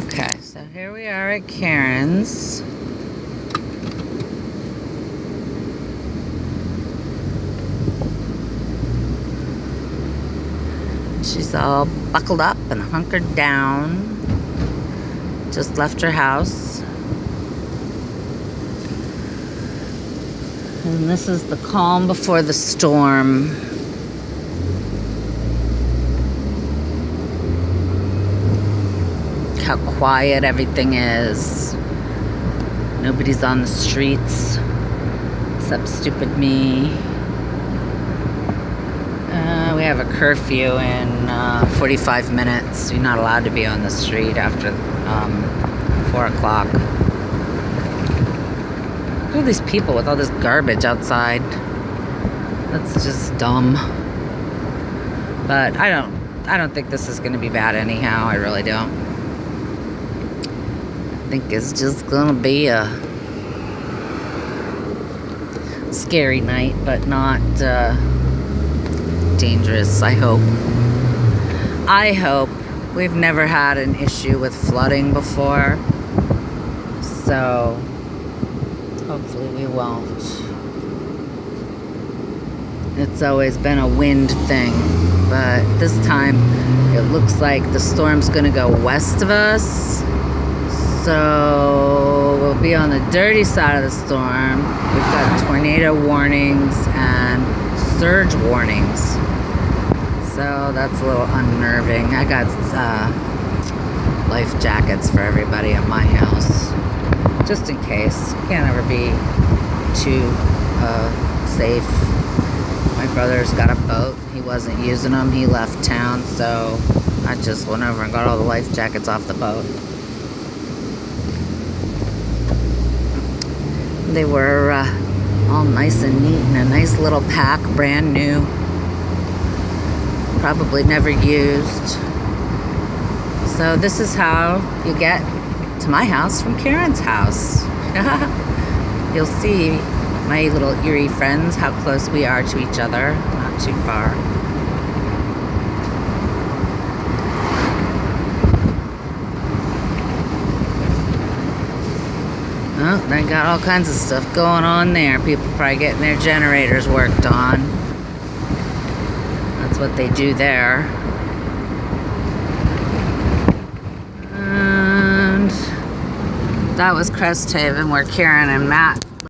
Okay, so here we are at Karen's. She's all buckled up and hunkered down. Just left her house. And this is the calm before the storm. How quiet everything is. Nobody's on the streets except stupid me. We have a curfew in 45 minutes. You're not allowed to be on the street after 4 o'clock. Look at these people with all this garbage outside. That's just dumb. But I don't think this is going to be bad anyhow. I really don't. I think it's just going to be a scary night, but not dangerous, I hope. We've never had an issue with flooding before, so hopefully we won't. It's always been a wind thing, but this time it looks like the storm's gonna go west of us, so we'll be on the dirty side of the storm. We've got tornado warnings and surge warnings, so that's a little unnerving. I got life jackets for everybody at my house, just in case. Can't ever be too safe. My brother's got a boat. He wasn't using them. He left town, so I just went over and got all the life jackets off the boat. They were all nice and neat in a nice little pack, brand new. Probably never used. So this is how you get to my house from Karen's house. You'll see my little eerie friends, how close we are to each other. Not too far. Oh, they got all kinds of stuff going on there. People probably getting their generators worked on. That's what they do there. And that was Crest Haven, where Karen and Matt